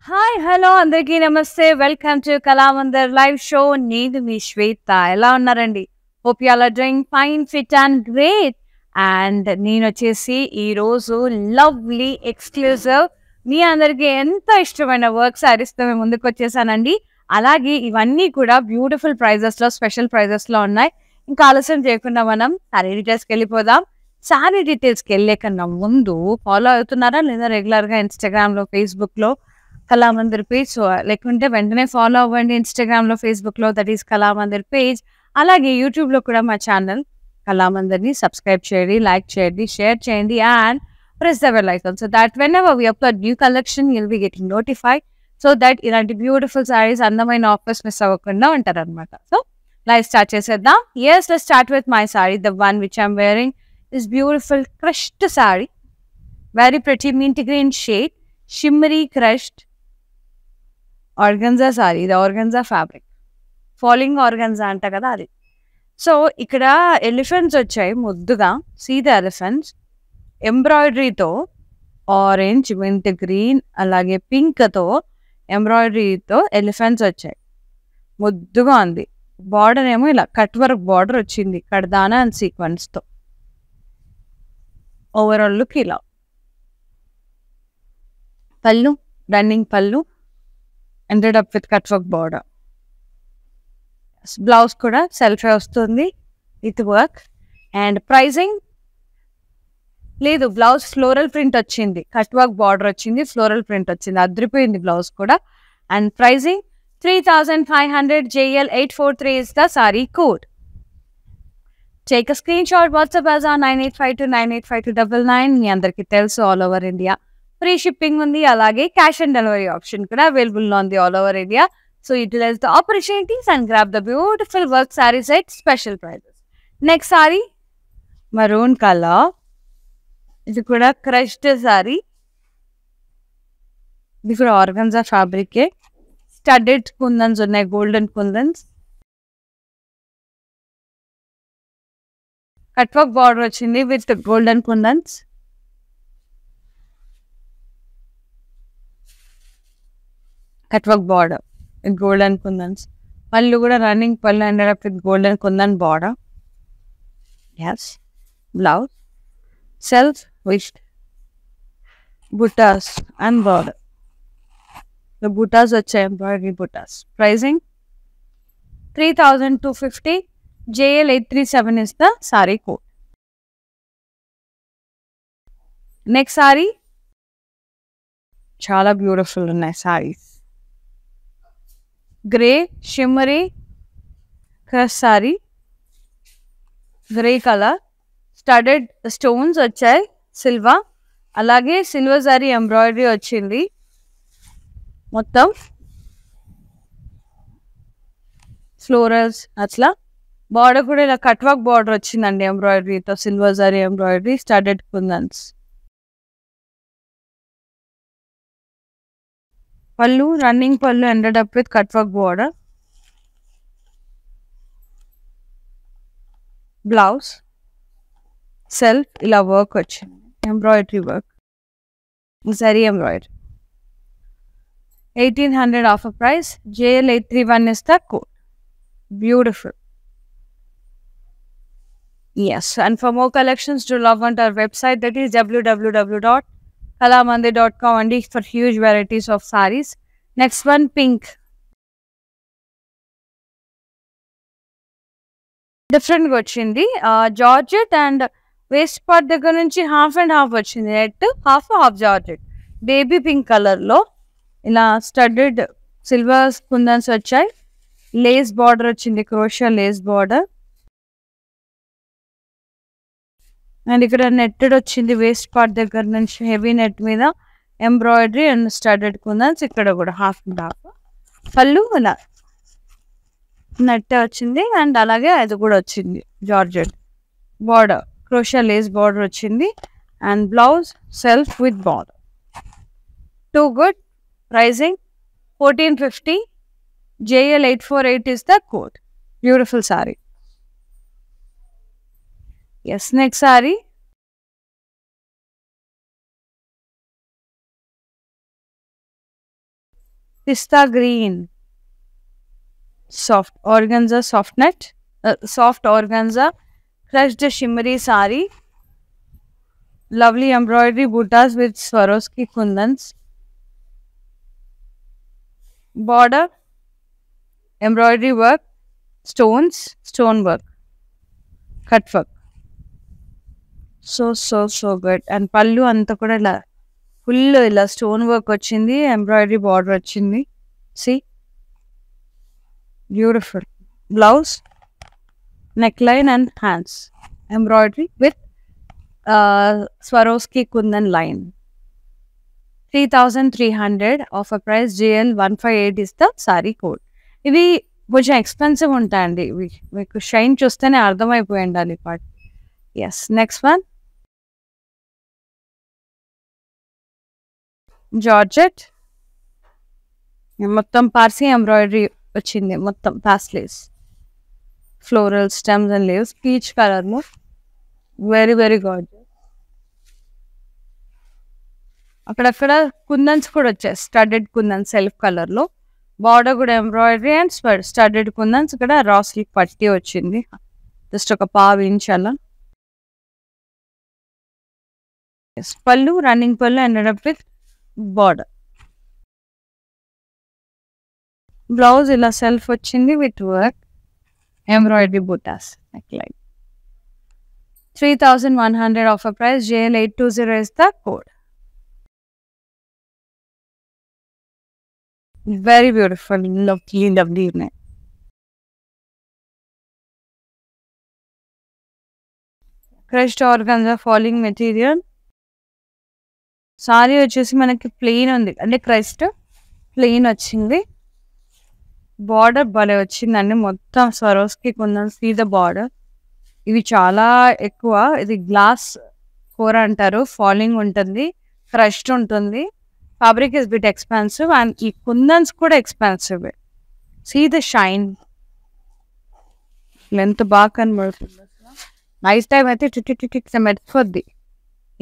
Hi hello అందరికీ నమస్తే welcome to Kalamandir live show నేను మీ శ్వేత ఎలా ఉన్నారండి hope you all are doing fine fit and great and నేను వచ్చేసి ఈరోజు లవ్లీ ఎక్స్క్లూజివ్ మీ అందరికీ ఎంత ఇష్టమైన వర్క్ శారీస్తో మేము ముందుకు వచ్చేసానండి అలాగే ఇవన్నీ కూడా బ్యూటిఫుల్ ప్రైజెస్లో స్పెషల్ ప్రైజెస్లో ఉన్నాయి ఇంకా ఆలస్యం చేయకుండా మనం శారీ డీటెయిల్స్కి వెళ్ళిపోదాం శారీ డీటెయిల్స్కి వెళ్ళే కన్నా ముందు ఫాలో అవుతున్నారా లేదా రెగ్యులర్గా ఇన్స్టాగ్రామ్లో ఫేస్బుక్లో కళామందిర్ పేజ్ లేకుంటే వెంటనే ఫాలో అవ్వండి ఇన్స్టాగ్రామ్లో ఫేస్బుక్లో దట్ ఈస్ కళామందిర్ పేజ్ అలాగే యూట్యూబ్లో కూడా మా ఛానల్ కళామందిర్ని సబ్స్క్రైబ్ చేయండి లైక్ చేయండి షేర్ చేయండి and press the bell icon so that whenever we upload new collection you'll be getting notified so that ఇలాంటి బ్యూటిఫుల్ సారీస్ అందమైన ఆఫర్స్ మిస్ అవ్వకుండా ఉంటారనమాట సో లైవ్ స్టార్ట్ చేసేద్దాం yes let's start with my sari the one which I'm wearing is beautiful crushed sari very pretty mint green shade shimmery crushed organza sari ఇది organza fabric falling organza అంట కదా అది so ఇక్కడ elephants వచ్చాయి ముద్దుగా సీ ద ఎలిఫెంట్స్ ఎంబ్రాయిడరీతో orange mint green అలాగే పింక్తో ఎంబ్రాయిడరీతో ఎలిఫెంట్స్ వచ్చాయి ముద్దుగా ఉంది బార్డర్ ఏమో ఇలా కట్ వర్క్ బార్డర్ వచ్చింది కడ్దానా అండ్ సీక్వెన్స్తో ఓవరాల్ లుక్ ఇలా పళ్ళు రన్నింగ్ పళ్ళు ended up with cut work border. Blouse kuda self vastundi with work and pricing లేదు బ్లౌజ్ ఫ్లోరల్ ప్రింట్ వచ్చింది కట్ వర్క్ బార్డర్ వచ్చింది ఫ్లోరల్ ప్రింట్ వచ్చింది అద్రిపోయింది బ్లౌజ్ కూడా and pricing 3500 JL 843 is the saree code. Take a screenshot WhatsApp as on 9852985299 మీ అందరికీ తెలుసు all over India free shipping ఉంది అలాగే క్యాష్ అండ్ డెలివరీ ఆప్షన్ కూడా అవైలబుల్ ఉంది all over India so utilise the opportunities and grab the beautiful work saris at special prices next sari maroon colour ఇది కూడా crushed sorry ఇది కూడా ఆర్గన్జా ఫ్యాబ్రికే స్టడెడ్ కుందన్స్ ఉన్నాయి golden kundans cut work border వచ్చింది with golden kundans cut work border with golden kundans pallu కూడా running పళ్ళు ended up with golden kundan border. Yes, blouse self with buttas and border. The buttas వచ్చాయి embroidery buttas. Pricing 3250 JL 837 is the saree code. Next saree చాలా beautiful ఉన్నాయి saris grey shimmery crush sorry grey colour studded stones వచ్చాయి silver అలాగే silver sorry embroidery వచ్చింది మొత్తం florals అట్లా border కూడా ఇలా కట్ వర్క్ బార్డర్ వచ్చిందండి ఎంబ్రాయిడరీతో silver sorry embroidery studded kundans పళ్ళు రన్నింగ్ పళ్ళు ended up with cut work border. Blouse self ఇలా వర్క్ వచ్చింది embroidery work saree embroidery 1800 offer price JL 831 is the code. Beautiful. Yes, and for more collections do log on to our website that is www.kalamandir.com and for huge varieties of sarees. Next one, pink. Different వచ్చింది georgette and waste part దగ్గర నుంచి half and half వచ్చింది net half georgette baby pink కలర్లో ఇలా studded silver కుందన్స్ వచ్చాయి Lay's border వచ్చింది క్రోషియా lace border and ఇక్కడ netted వచ్చింది వేస్ట్ పార్ట్ దగ్గర నుంచి హెవీ నెట్ మీద ఎంబ్రాయిడరీ అండ్ స్టడెడ్ కుందన్స్ ఇక్కడ కూడా హాఫ్ అండ్ హాఫ్ పళ్ళు ఇలా నెట్ వచ్చింది అండ్ అలాగే అది కూడా వచ్చింది georgette border crochet lace border వచ్చింది and blouse self with border too good pricing 1450 JL 848 is the code. Beautiful saree. Yes, next saree Pista green. Soft organza, soft net. Soft organza. Crushed shimmery sari. Lovely embroidery buttas with Swarovski kundans. Border. Embroidery work. Stones. Stone work. Cut work. So good. And pallu anta kuda ila full ila stone work vachindi, embroidery border vachindi. See, beautiful. Blouse, neckline and hands, embroidery with Swarovski kundan line. 3,300 offer price. JL 158 is the saree code. ఇవి కొంచెం expensive ఉంటాయండి. ఇవి మీకు shine చూస్తేనే అర్థమైపోయి ఉండాలి part. Yes, next one georgette. మొత్తం Parsi embroidery వచ్చింది, మొత్తం పాస్లేస్, floral stems and leaves, peach కలర్లో. Very very gorgeous. అక్కడక్కడ కుందన్స్ కూడా వచ్చాయి, స్టడెడ్ కుందన్స్ సెల్ఫ్ కలర్లో. బార్డర్ కూడా ఎంబ్రాయిడరీ అండ్ స్టడెడ్ కుందన్స్. ఇక్కడ రా సిల్క్ పట్టి వచ్చింది, జస్ట్ ఒక పావు ఇంచ్ అలా. Pallu, running pallu ended up with border. Blouse ఇలా సెల్ఫ్ వచ్చింది with work, embroidery butas, neckline. 3,100 offer price. JL 820 is the code. Very beautiful, lovely. Crushed organza falling material. Sorry వచ్చేసి మనకి ప్లెయిన్ ఉంది, అంటే క్రస్ట్ ప్లెయిన్ వచ్చింది. బార్డర్ భలే వచ్చిందండి, మొత్తం స్వరోస్కి కొంచెం సీ ద బార్డర్. ఇవి చాలా ఎక్కువ, ఇది గ్లాస్ కూర అంటారు, ఫాలింగ్ ఉంటుంది, క్రష్డ్ ఉంటుంది. Fabric is bit expensive and ఈ కుందన్స్ కూడా expensive. See the shine, length బాగా కనబడుతుంది. నైట్ టైం అయితే టిక్ మెత్తుద్ది.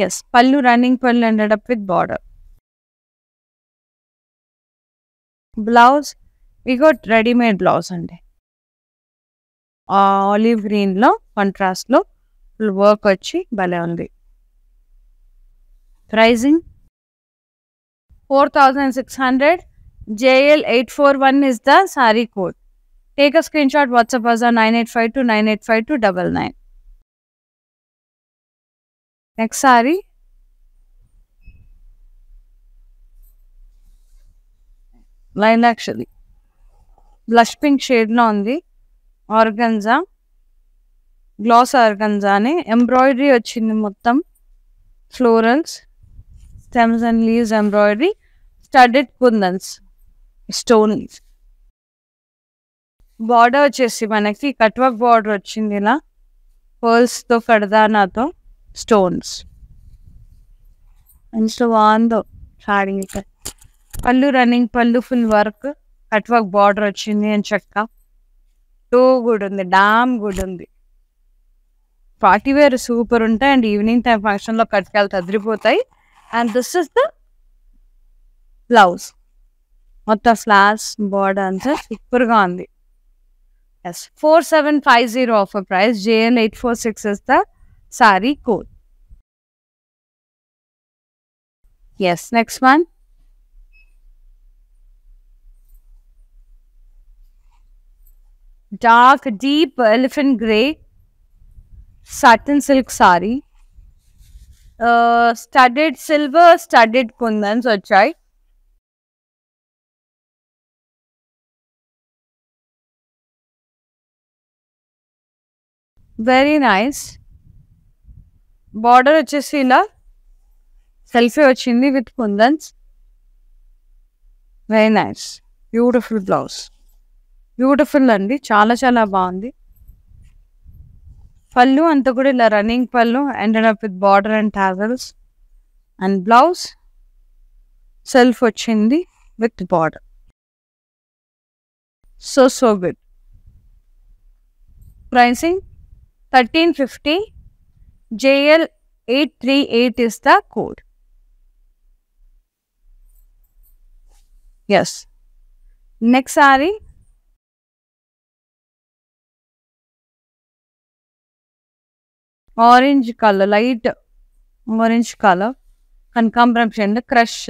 Yes, pallu, running pallu ended up with border. Blouse we got readymade blouse అండి, ఆలివ్ గ్రీన్లో కాంట్రాస్ట్లో ఫుల్ వర్క్ వచ్చి భలే ఉంది. Pricing 4,600. JL 841 is the saree code. Take a screenshot, WhatsApp us on 9852 985299. Next saree, lilac shade, blush pink shade lo undi. Organza, gloss organza ne embroidery వచ్చింది, మొత్తం florals, stems and leaves embroidery, studded kundans, stones. Border వచ్చేసి మనకి cut work border వచ్చింది, ఇలా పర్ల్స్తో కడదానాతో stones. ఎంత బాగుందో sorry. Pallu, running pallu, full work, cut work border వచ్చింది అని చెక్క. టూ గుడ్ ఉంది, డామ్ గుడ్ ఉంది. పార్టీ వేర్ సూపర్ ఉంటాయి అండ్ ఈవినింగ్ టైం ఫంక్షన్లో కట్టుకెళ్ళి తదిరిపోతాయి. And this is the blouse, మొత్తం ఫ్లాస్ బార్డర్ అంతా సూపర్గా ఉంది. Yes, 4750 offer price. JL 846 is the saree code. Yes, next one. Dark, deep elephant grey satin silk saree. Studded silver, studded kundans vachai. Very nice. Border వచ్చేసి ఇలా selfie వచ్చింది with kundans. Very nice, beautiful blouse, beautiful అండి, చాలా చాలా బాగుంది. పళ్ళు అంతా కూడా ఇలా running pallu ended up with border and tassels. And blouse self వచ్చింది with border. So good. Pricing 1350. JL 838 is the code. Yes, next saree orange colour, light orange colour, కనకాంబరం షేడ్, క్రష్.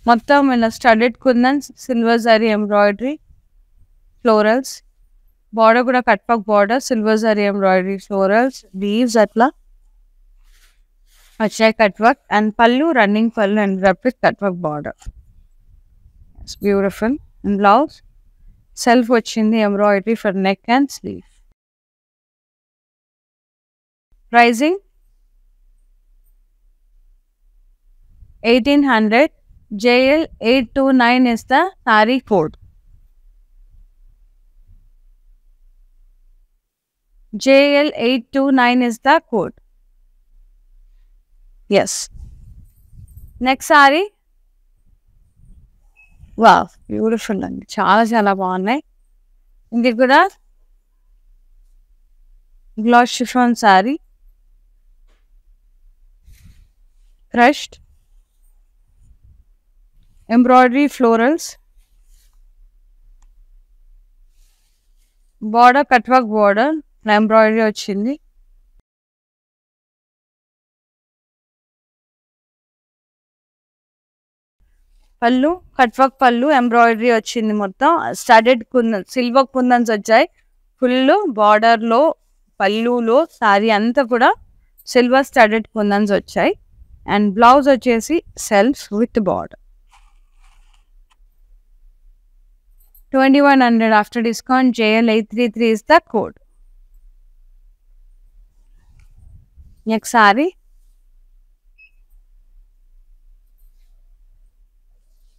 మొత్తం ఇలా studded kundans, silver zari embroidery, florals. Border కూడా cut work border, silver zari embroidery, florals, leaves అట్లా వచ్చాయి cut work. And pallu running pallu and with cut work border. It's beautiful. And blouse self వచ్చింది embroidery for neck and sleeve. Pricing 1800. JL 829 is the saree code. JL 829 is the code. Yes. Next saree. Wow, beautiful అండి, చాలా చాలా బాగున్నాయి. ఇది కూడా glass chiffon sorry, crushed embroidery, florals, border cut work border, embroidery వచ్చింది. పళ్ళు cut work పళ్ళు, embroidery వచ్చింది. మొత్తం స్టడెడ్ కుందన్, సిల్వర్ కుందన్స్ వచ్చాయి. ఫుల్ బార్డర్లో పళ్ళులో సారీ అంతా కూడా సిల్వర్ స్టడెడ్ కుందన్స్ వచ్చాయి. అండ్ బ్లౌజ్ వచ్చేసి self with border. 2100 after discount. JL 833 is the code. Next saree.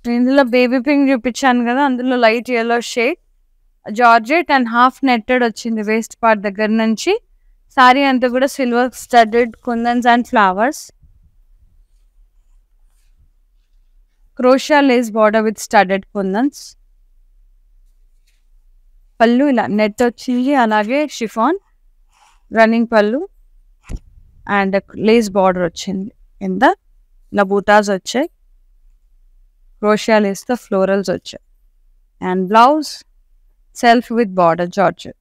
ఇందులో బేబీ పింక్ చూపించాను కదా, అందులో light yellow shade, georgette and half netted వచ్చింది వేస్ట్ పార్ట్ దగ్గర నుంచి. సారీ అంతా కూడా silver studded kundans and flowers. Crochet lace border with studded kundans. Pallu ఇలా నెట్ వచ్చింది, అలాగే chiffon running pallu and lace border వచ్చింది. కింద ఇలా బూటాస్ వచ్చాయి, క్రోషియా లేస్తో ఫ్లోరల్స్ వచ్చాయి. And blouse self with border, georgette.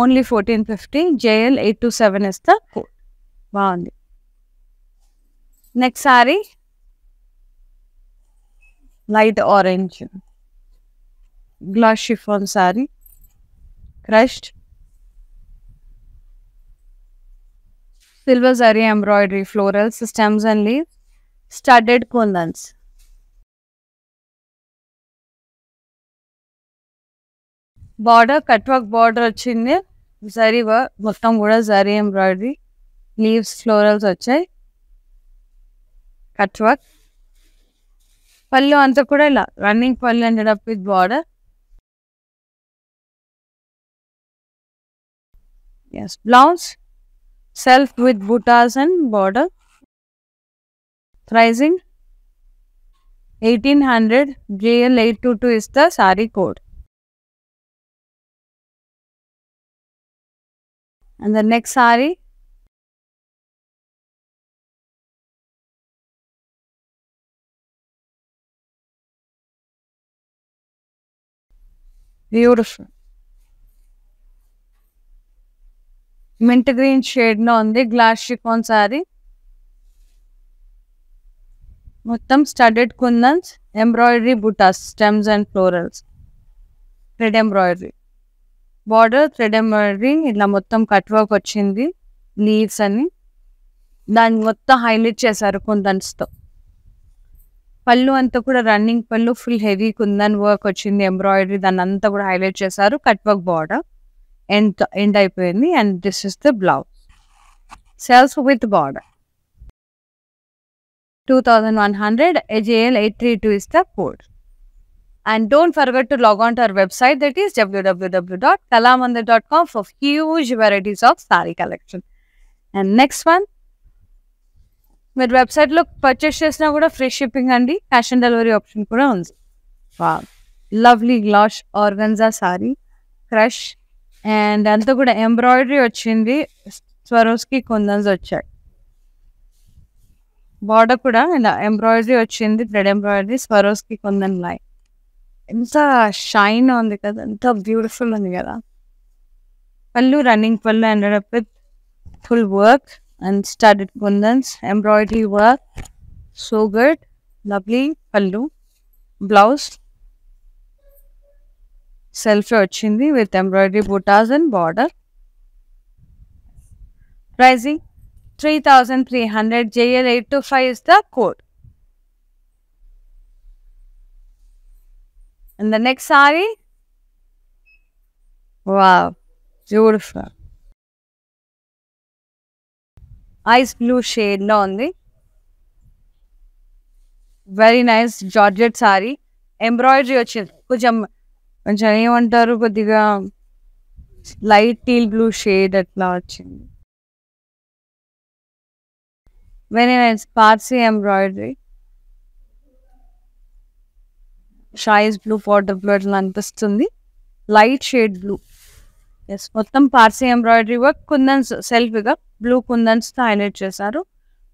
Only 1450. JL 827 is the code. బాగుంది. Next sorry light orange glass chiffon sorry, crushed silver zari embroidery, florals, stems and leaves, studded kundans. Border cut work border వచ్చింది, zari work మొత్తం కూడా zari embroidery, leaves, florals వచ్చాయి, cut work. పళ్ళు అంతా కూడా ఇలా running pallu ended up with border. Yes, blouse self with buttas and border. Pricing 1800. JL 822 is the saree code. And the next saree beautiful mint green shade లో ఉంది, glass chiffon sari. మొత్తం studded kundans, embroidery butas, stems and florals, thread embroidery, border thread embroidery, ఇట్లా మొత్తం cut work వచ్చింది, leaves అని దాన్ని మొత్తం highlight చేశారు కుందన్స్తో. పళ్ళు అంతా కూడా running pallu, full heavy kundan work వచ్చింది, ఎంబ్రాయిడరీ దాన్ని అంతా కూడా హైలైట్ చేశారు. కట్ వర్క్ బార్డర్ ఎండ్ అయిపోయింది. And this is the blouse self with border. 2100. JL 832 is the code. And don't forget to log on to our website, that is www.kalamandir.com, for huge varieties of saree collection. And next one, మీరు వెబ్సైట్లో purchase చేసినా కూడా free shipping అండి, cash on delivery option కూడా ఉంది. Lovely glass organza sorry, crush and అంతా కూడా embroidery వచ్చింది, స్వరోస్కి కుందన్స్ వచ్చాయి. బార్డర్ కూడా ఇలా ఎంబ్రాయిడరీ వచ్చింది, థ్రెడ్ ఎంబ్రాయిడరీ, స్వరోస్కి కొందని లైన్. ఎంత షైన్ ఉంది కదా, ఎంత బ్యూటిఫుల్ ఉంది కదా. పళ్ళు running pallu ended up with full work and studded kundans, embroidery work, so good, lovely పళ్ళు. బ్లౌజ్ సెల్ఫ్ వచ్చింది with embroidery buttas and border. Pricing 3,300. JL825 is the code. And the next saree, wow, beautiful. Ice blue shade lo undi. Very nice Georgette saree. Embroidery వచ్చింది. కొంచెం ఏమంటారు, కొద్దిగా light teal blue shade అట్లా వచ్చింది. Very nice Parsi embroidery. షైస్ blue, water blue అట్లా అనిపిస్తుంది. Light shade blue. Yes, మొత్తం పార్సీ ఎంబ్రాయిడరీ వర్క్. కుందన్స్ సెల్ఫ్గా బ్లూ కుందన్స్తో హైలైట్ చేశారు.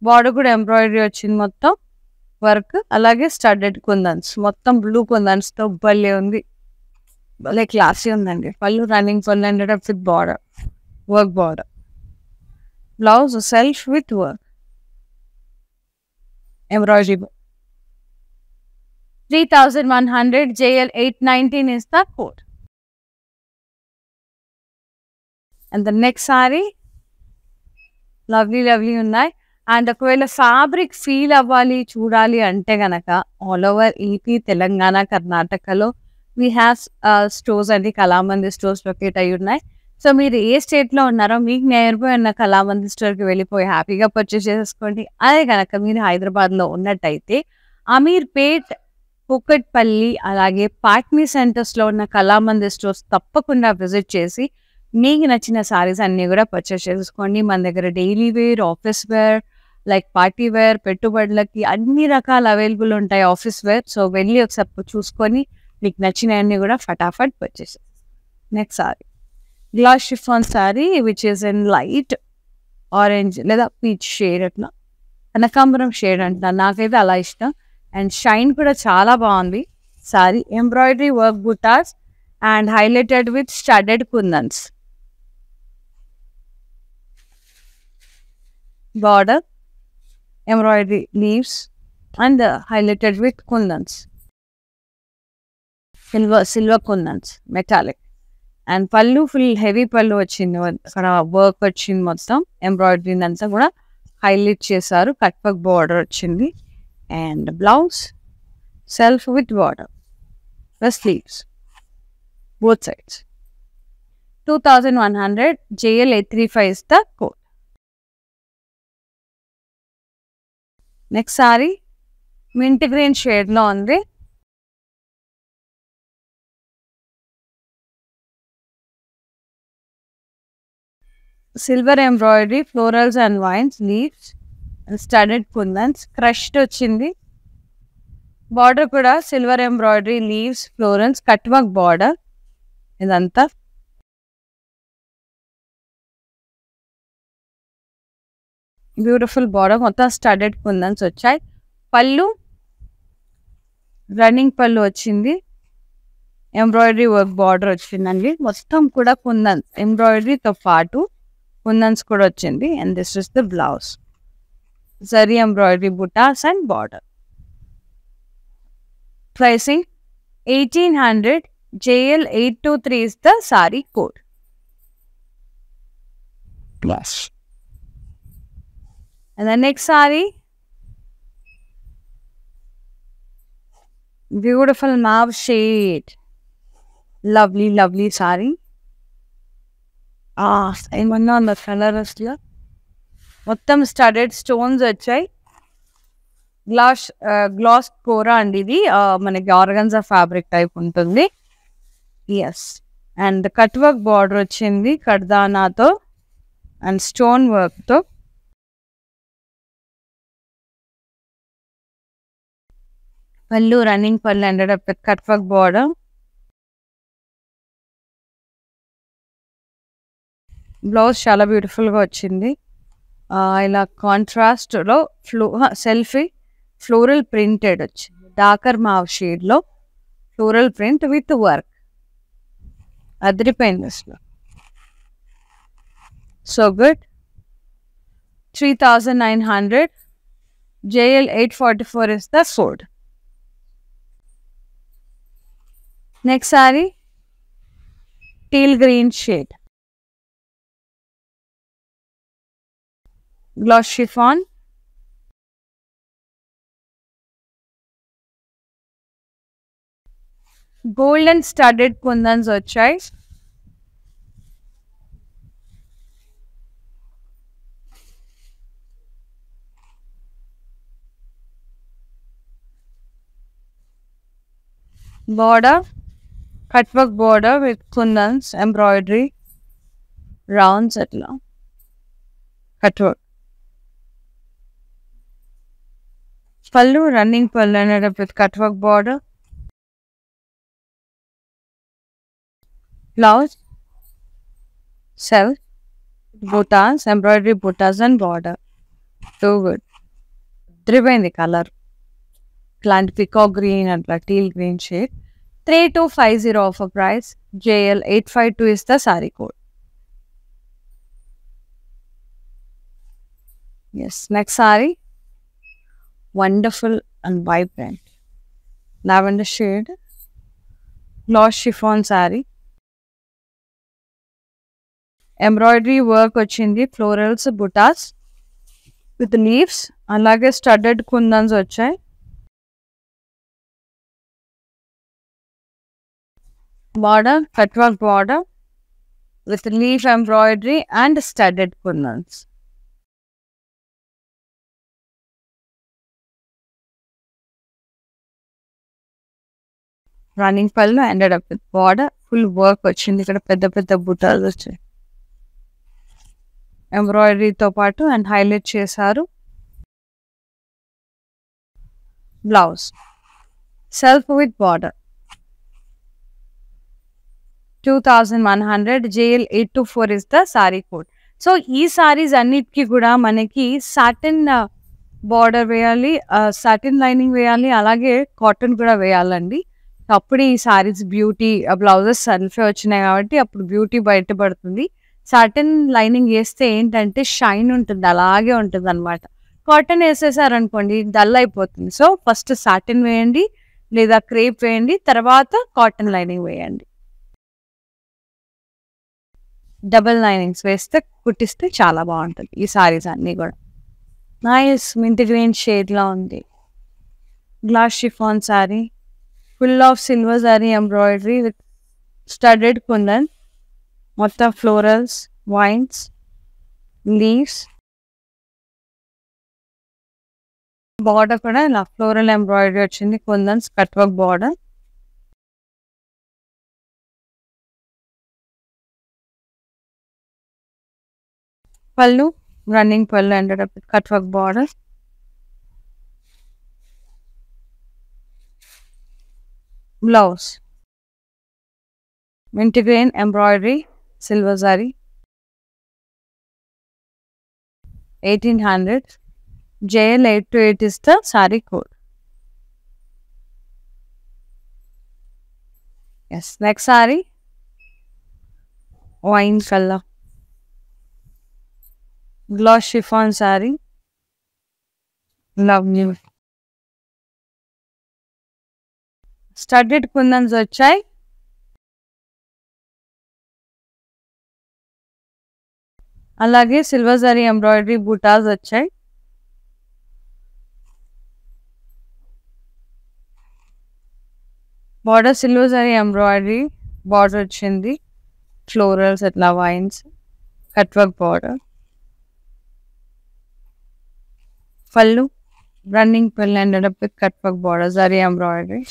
బార్డర్ కూడా ఎంబ్రాయిడరీ వచ్చింది మొత్తం వర్క్. అలాగే స్టడెడ్ కుందన్స్, మొత్తం బ్లూ కుందన్స్తో భలే ఉంది, భలే క్లాసీ ఉందండి. పళ్ళు running pallu ended up with border, work border. Blouse self with work, embroidery. 3,100. JL819 is the code. And the next saree, lovely ఉన్నాయి. అండ్ ఒకవేళ ఫ్యాబ్రిక్ ఫీల్ అవ్వాలి, చూడాలి అంటే గనక ఆల్ ఓవర్ ఏపీ, తెలంగాణ, కర్ణాటకలో వీ హ్యావ్ స్టోర్స్ అండి. కళామంది స్టోర్స్ లొకేట్ అయి ఉన్నాయి. సో మీరు ఏ స్టేట్లో ఉన్నారో మీకు నియర్ బై ఉన్న కళామంది స్టోర్కి వెళ్ళిపోయి హ్యాపీగా పర్చేస్ చేసుకోండి. అదే కనుక మీరు హైదరాబాద్లో ఉన్నట్టయితే అమీర్పేట్, కూకట్పల్లి, అలాగే పాట్నీ సెంటర్స్లో ఉన్న కళామంది స్టోర్స్ తప్పకుండా విజిట్ చేసి మీకు నచ్చిన సారీస్ అన్నీ కూడా పర్చేస్ చేసుకోండి. మన దగ్గర daily wear, office wear, like party wear, పెట్టుబడులకి అన్ని రకాల అవైలబుల్ ఉంటాయి ఆఫీస్ వేర్. సో వెళ్ళి ఒకసారి చూసుకొని మీకు నచ్చినవన్నీ కూడా ఫటాఫట్ purchase. Next saree, glass chiffon saree which is in light orange లేదా పీచ్ షేడ్, అట్లా కనకాంబరం షేడ్ అంటున్నారు, నాకైతే అలా ఇష్టం. అండ్ షైన్ కూడా చాలా బాగుంది sari. Embroidery work butas and highlighted with studded kundans. Border embroidery leaves and highlighted with kundans, silver kundans, metallic. And pallu full heavy pallu వచ్చింది, అక్కడ వర్క్ వచ్చింది, మొత్తం ఎంబ్రాయిడరీ అంతా కూడా హైలైట్ చేశారు. కట్ వర్క్ బార్డర్ వచ్చింది. And blouse self with border, sleeves both sides. 2,100. JL835 is the code. Next saree, mint green shade lo undi. Silver embroidery, florals and vines, leaves and studded kundans, crushed ochindi. Border kuda silver embroidery, leaves, florals, cut work border. ఇదంతా beautiful border, మొత్తం studded kundans వచ్చాయి. పళ్ళు running పళ్ళు వచ్చింది, embroidery work border వచ్చిందండి. మొత్తం కూడా కుందన్స్, ఎంబ్రాయిడరీతో పాటు కుందన్స్ కూడా వచ్చింది. And this is the blouse, zari embroidery butas and border. Pricing 1,800. JL823 is the saree code. Yes. And the next saree, beautiful mauve shade, lovely saree. ఏమన్నా ఉంది కలర్ అసలు, మొత్తం స్టడెడ్ స్టోన్స్ వచ్చాయి. గ్లాస్ కోరా అండి ఇది, మనకి ఆర్గన్జా ఫ్యాబ్రిక్ టైప్ ఉంటుంది. Yes, and cut work border వచ్చింది కడ్దానాతో అండ్ స్టోన్ వర్క్తో. Pallu running pallu ended up with cut work border. Blouse చాలా బ్యూటిఫుల్గా వచ్చింది. ఇలా కాంట్రాస్ట్లో సెల్ఫీ ఫ్లోరల్ ప్రింటెడ్ వచ్చింది. డార్కర్ మావ్ షేడ్లో ఫ్లోరల్ ప్రింట్ విత్ వర్క్. అదిరిపోయింది అసలు. So good. 3900. JL 844 is the code. Next saree, teal green shade, gloss chiffon, golden studded kundans వచ్చాయి. Border, cutwork border with kundans, embroidery, rounds atla cutwork. Pallu, running pallu ended up with cutwork border. Blouse, self, buttas, embroidery buttas and border. So good. Driven the color. Plant peacock green and teal green shade. 3250 offer price. JL 852 is the saree code. Yes, next saree. Wonderful and vibrant. Lavender shade. Gloss chiffon saree. Embroidery work వచ్చింది. Florals, buttas with leaves. అలాగే studded kundans వచ్చాయి. Border, cutwork border with leaf embroidery and studded kundans. Running pallu ended up with border, full work వచ్చింది. ఇక్కడ పెద్ద పెద్ద బుట్టాలు వచ్చాయి. ఎంబ్రాయిడరీతో పాటు అండ్ హైలైట్ చేశారు. Blouse self with border. 2100. JL 824 is the saree code. So ఈ సారీస్ అన్నిటికీ కూడా మనకి సాటిన్ బార్డర్ వేయాలి, సాటిన్ లైనింగ్ వేయాలి, అలాగే కాటన్ కూడా వేయాలండి. అప్పుడు ఈ సారీస్ బ్యూటీ. బ్లౌజెస్ సెల్ఫే వచ్చినాయి కాబట్టి అప్పుడు బ్యూటీ బయటపడుతుంది. సాటిన్ లైనింగ్ వేస్తే ఏంటంటే షైన్ ఉంటుంది, అలాగే ఉంటుంది అనమాట. కాటన్ వేసేసారనుకోండి డల్ అయిపోతుంది. సో ఫస్ట్ సాటిన్ వేయండి లేదా క్రేప్ వేయండి, తర్వాత కాటన్ లైనింగ్ వేయండి. డబల్ లైనింగ్స్ వేస్తే కుట్టిస్తే చాలా బాగుంటుంది ఈ సారీస్ అన్నీ కూడా. నైస్ మింట్ గ్రీన్ షేడ్లో ఉంది. Glass chiffon sorry, full of silver sorry embroidery with studded kundan, మొత్తం ఫ్లోరల్స్, వైన్స్, లీవ్స్. బార్డర్ కూడా ఇలా ఫ్లోరల్ ఎంబ్రాయిడరీ వచ్చింది, kundans cut work border. Pallu, running pallu ended up with cut work border. Blouse, mint green embroidery, silver zari. 1800. JL 828 is the saree code. Yes, next saree, wine color. Gloss chiffon saree. Lovely. Studded kundans వచ్చాయి. అలాగే silver zari embroidery buttas వచ్చాయి. Border silver zari embroidery border వచ్చింది, florals అట్లా wines, cut work border. Pallu, running pallu ended up with cut work border, zari embroidery.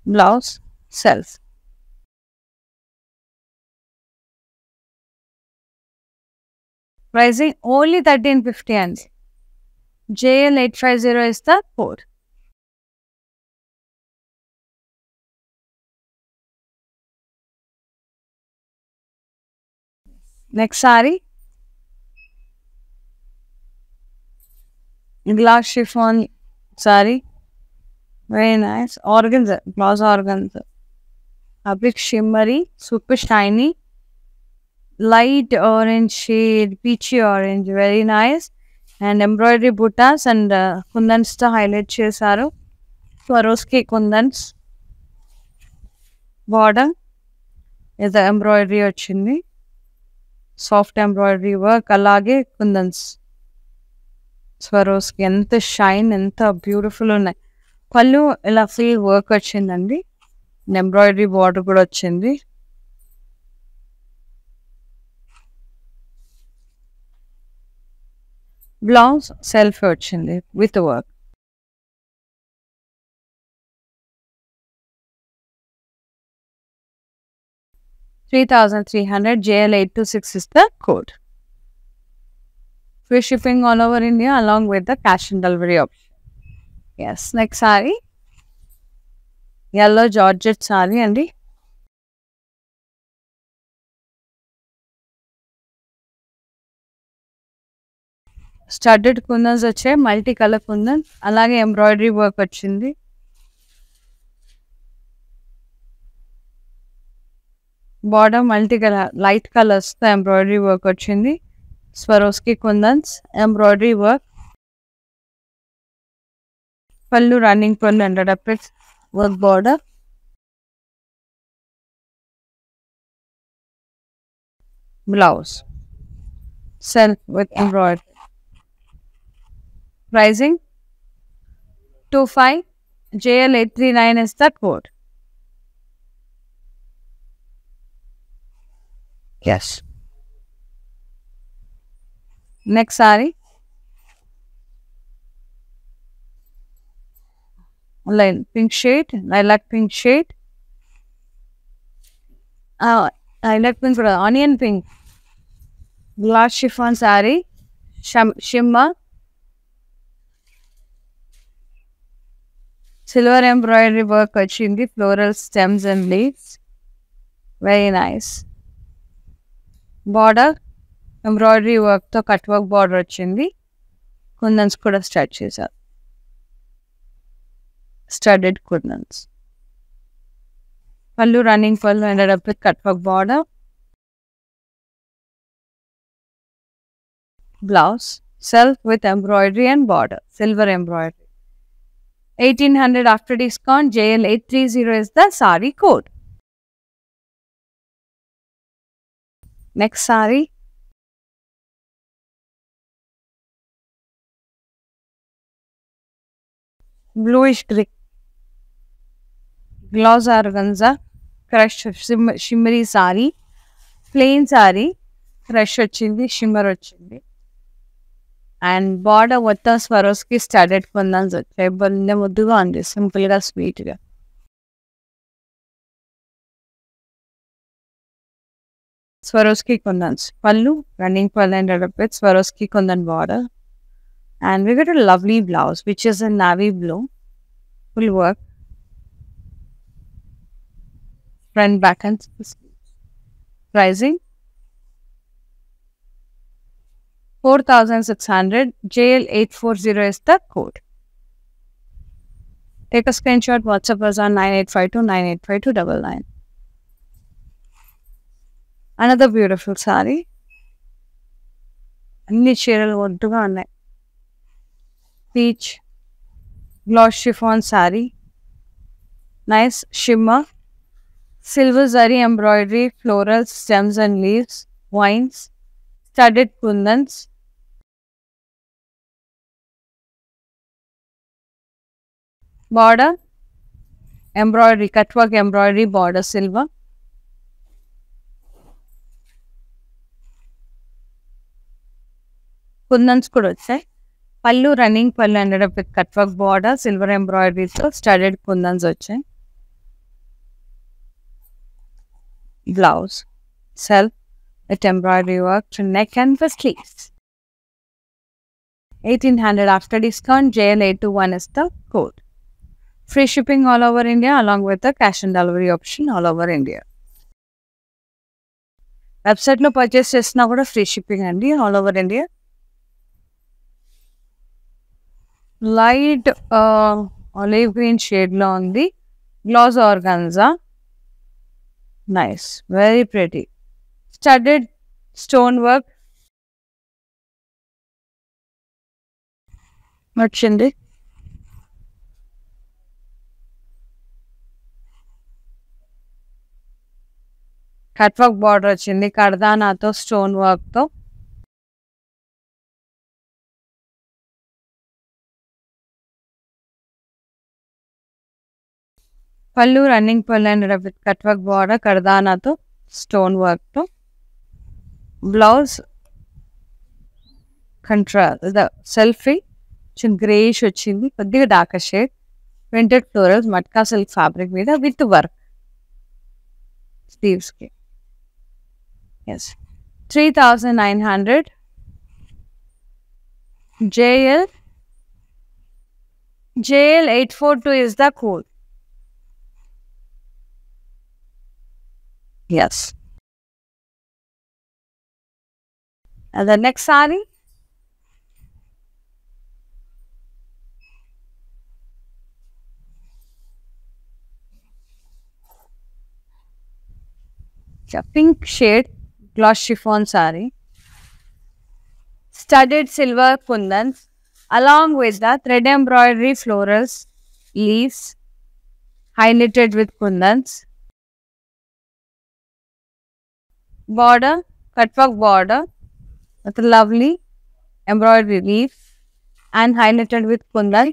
Blouse, self. Pricing only 1350 and JL 850 is the code. Next saree, glass chiffon saree. Very nice. Organza, gloss organza. Fabric shimmery, super shiny, light orange shade, peachy orange, very nice. And embroidery buttas and kundans to highlight chesaru. Swarovski kundans. Border is the embroidery ochindi. Soft embroidery work, alage kundans. Swarovski enta shine, enta beautiful unnai. Pallu ila full work ochindandi. Embroidery border kuda ochindi. Blouse self వచ్చింది with work. 3,300 JL826 is the code. Free shipping all over India along with the cash and delivery option. Yes, next saree. Yellow Georgette saree andi. Studded kundans వచ్చాయి, multi colour kundan, అలాగే embroidery work వచ్చింది. Border multi colour light colours తో embroidery work వచ్చింది. Swarovski kundans, embroidery work. Pallu running pallu ended up with work border. Blouse self with embroidery. Pricing 25 JL839 is the code. Yes. Next saree. Pink shade, lilac pink shade. Lilac pink, onion pink. Glass chiffon saree, shimmer. Silver embroidery work వచ్చింది, floral stems and leaves. Very nice. Border embroidery work తో cut work border వచ్చింది. కుందన్స్ కూడా start చేశారు. Studded kundans. Pallu running pallu ended up with cut work border. Blouse self with embroidery and border, silver embroidery. 1800 after discount. JL830 is the saree code. Next saree. Bluish gray. Gloss organza, crush shimmery saree, plain saree, crush వచ్చింది, shimmer వచ్చింది. And border మొత్తం Swarovski studded kundans వచ్చాయి. భలే ముద్దుగా ఉంది, simple గా sweet గా. Swarovski kundans. Pallu running pallu ended up with Swarovski kundan border. And we got a lovely blouse which is in navy blue, full work. Front, back and sleeves. Pricing 4,600. JL840 is the code. Take a screenshot, WhatsApp us on 9852985299. Another beautiful saree. అన్ని చీరలు ఒడ్డుగా ఉన్నాయి. Peach gloss chiffon saree, nice shimmer, silver zari embroidery, floral stems and leaves, vines, studded kundans. Border embroidery, cutwork embroidery border silver. Kundans kuda వచ్చాయి. Pallu running pallu ended up with cutwork border, silver embroidery తో studded kundans వచ్చాయి. Blouse self with embroidery work to neck and for sleeves. 1800 after discount. JL821 is the code. Free shipping all over India along with the cash and delivery option all over India. Website లో purchase చేసినా కూడా free shipping అండి all over India. Light olive green shade లో ఉంది. Glass organza. Nice, very pretty. Studded stone work వచ్చింది. Cut work border వచ్చింది కర్దానాతో, stone work తో. Pallu running pallu and with cut work border కర్దానాతో, స్టోన్ వర్క్ తో. బ్లౌజ్ సెల్ఫీ కొంచెం గ్రేష్ వచ్చింది, కొద్దిగా darker shade. Printed florals matka silk fabric మీద విత్ వర్క్ స్లీవ్స్ కి. Yes, 3900. JL 842 is the code. Yes. And the next saree, pink shade gloss chiffon saree, studded silver kundans along with the thread embroidery florals, leaves highlighted with kundans. Border, cutwork border with a lovely embroidery leaf and highlighted with kundan.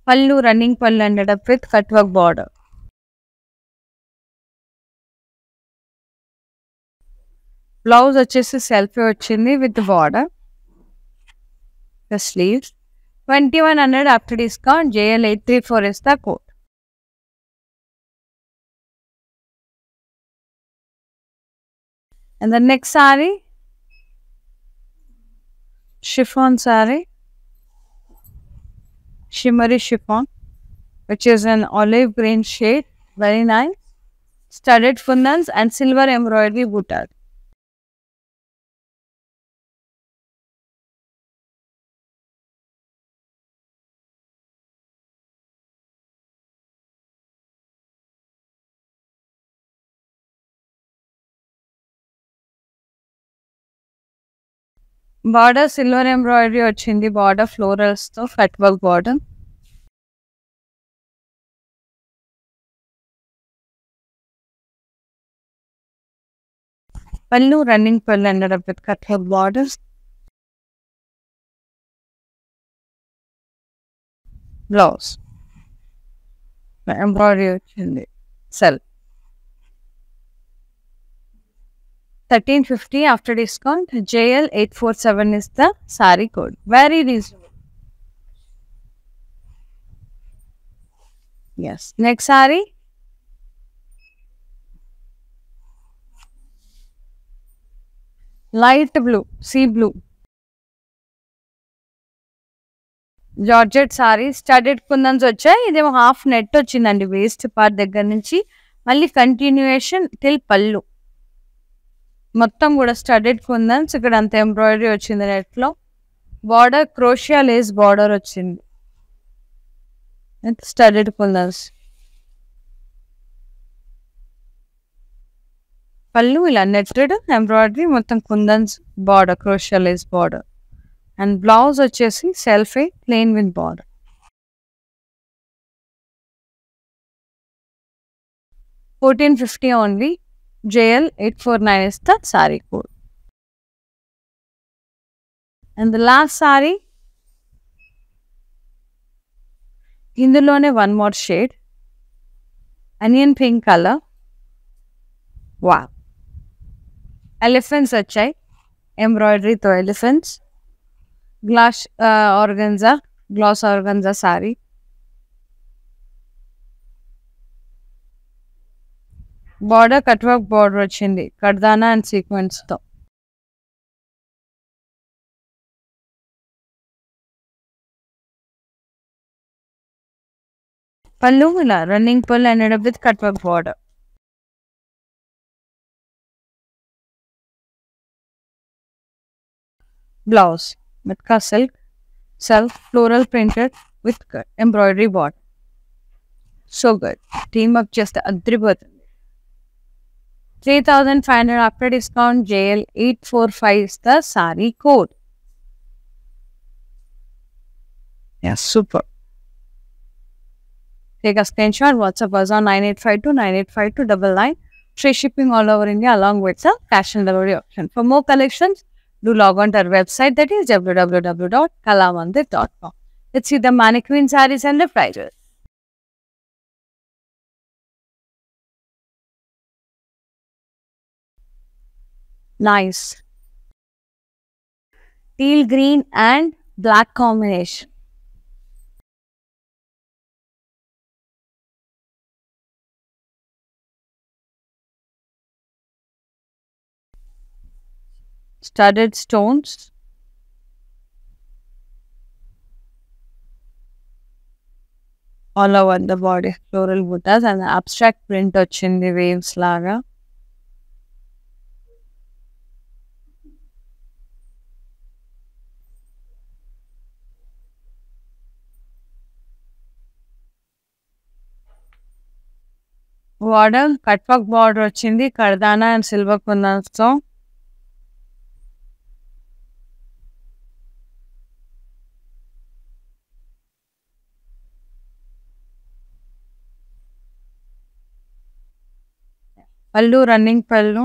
Pallu running pallu ended up with cutwork border. Blouse వచ్చేసి selfie వచ్చింది with border. The sleeves 2100 after discount. JL 834 is the code. And the next saree, chiffon saree, shimmery chiffon, which is an olive green shade, very nice. Studded kundans and silver embroidery buttas. Border silver embroidery వచ్చింది, border florals తో cut work border. Pallu running pallu ended up with cut work borders. Blouse embroidery వచ్చింది self. 1350 after discount. JL 847 is the saree code. Very reasonable. Yes. Next saree. Light blue, sea blue. Georgette saree, studded kundans వచ్చాయి. ఇదేమో half net వచ్చిందండి waist part దగ్గర నుంచి, మళ్ళీ continuation till పళ్ళు. మొత్తం కూడా స్టడెడ్ కుందన్స్. ఇక్కడ అంత ఎంబ్రాయిడరీ వచ్చింది నెట్ లో. బార్డర్ క్రోషియా లేస్ బార్డర్ వచ్చింది. స్టడెడ్ కుందన్స్. పళ్ళు ఇలా నెట్టెడ్ ఎంబ్రాయిడరీ, మొత్తం kundans border, crochet lace border. And blouse వచ్చేసి సెల్ఫీ plain with border. $1450 only. JL 849 is the saree code. And the last saree, ఇందులోనే one more shade, onion pink color. Wow, elephants వచ్చాయి, embroidery తో elephants. Glass organza sorry. Border cut work border వచ్చింది కర్దానా and sequence తో. పళ్ళు ఇలా running పళ్ళు ended up with cut work border. Blouse, Matka silk, self floral printed with embroidery bought. So good. Team up just adripotundi. 3,500 after discount. JL 845 is the saree code. Yeah, super. Take a screenshot. WhatsApp us on 9852 985299. Free shipping all over India along with the cash and delivery option. For more collections, do log on to our website, that is www.kalamandir.com. Let's see the mannequin sarees and the prices. Nice. Teal green and black combination. Studded stones. All over the body. Floral buttas and the abstract print ochindi waves laga. Border, cutwork border ochindi, kardana and silver kundans తో. Pallu, running పళ్ళు.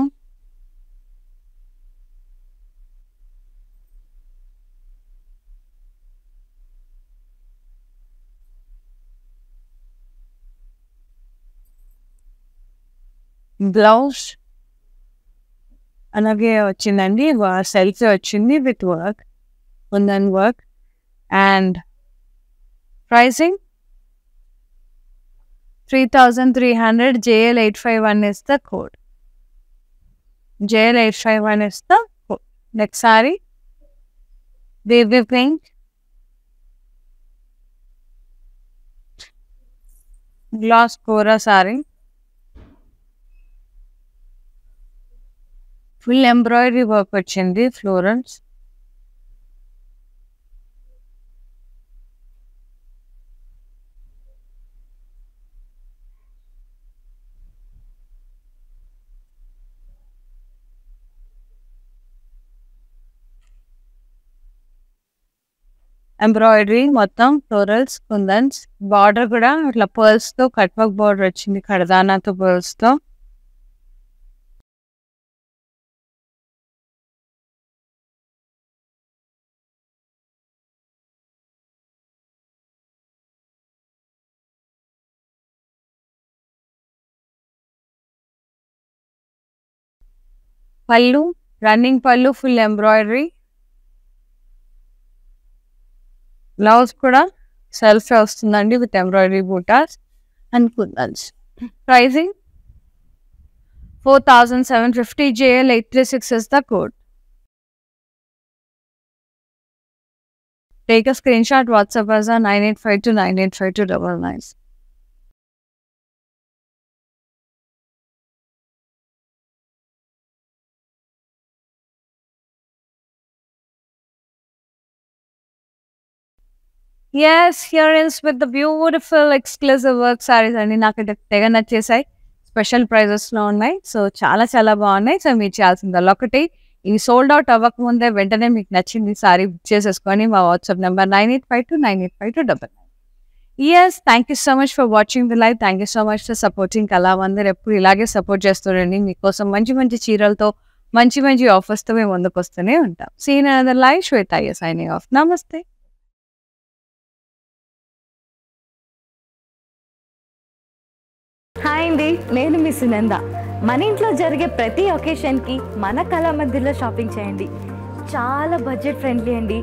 Blouse అలాగే వచ్చిందండి, self వచ్చింది with work, kundan work. And pricing 3,300. JL 851 is the code. JL 851 is the code. Next saree, baby pink, gloss Kora saree, full embroidery work వచ్చింది, florals. Embroidery మొత్తం florals, కుందన్స్. Border కూడా ఇట్లా pearls తో cut work border వచ్చింది, కడదానాతో pearls తో. Pallu, running pallu, full embroidery. Blouse కూడా self వస్తుందండి with embroidery buttas and kundans. Pricing 4,750. JL 836 is the code. Take a screenshot. WhatsApp us on 9852 985299. Yes, here is with the beautiful exclusive work sarees అండి. నాకు తెగ నచ్చేసాయి. Special ప్రైజెస్లో ఉన్నాయి. So చాలా చాలా బాగున్నాయి. సో మీరు చేయాల్సిందల్లా ఒకటి, ఇవి సోల్డ్ అవుట్ అవ్వకముందే వెంటనే మీకు నచ్చింది సారీ బుక్ చేసేసుకొని మా WhatsApp number 9852 985299. Yes, thank you so much for watching the live. Thank you so much for supporting Kalamandir. ఎప్పుడు ఇలాగే సపోర్ట్ చేస్తుండండి. మీకోసం మంచి మంచి చీరలతో, మంచి మంచి ఆఫర్స్తో మేము ముందుకు వస్తూనే ఉంటాం. See you in another live. Shweta signing off. Namaste. Hi అండి, నేను మీ సునంద. మన ఇంట్లో జరిగే ప్రతి ఒకేషన్కి మన కళామందిర్లో షాపింగ్ చేయండి. చాలా బడ్జెట్ ఫ్రెండ్లీ అండి.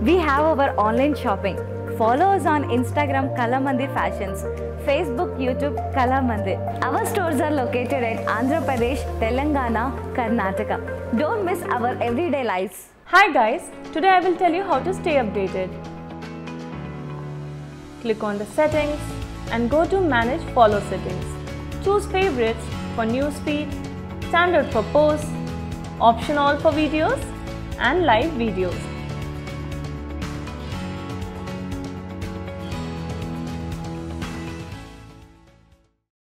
We have our online shopping. Follow us on Instagram Kalamandir Fashions, Facebook, YouTube Kalamandir. Our stores are located at Andhra Pradesh, Telangana, Karnataka. Don't miss our everyday lives. Hi guys, today I will tell you how to stay updated. Click on the settings and go to manage follow settings. Choose favorites for newsfeed, standard for posts, option all for videos and live videos.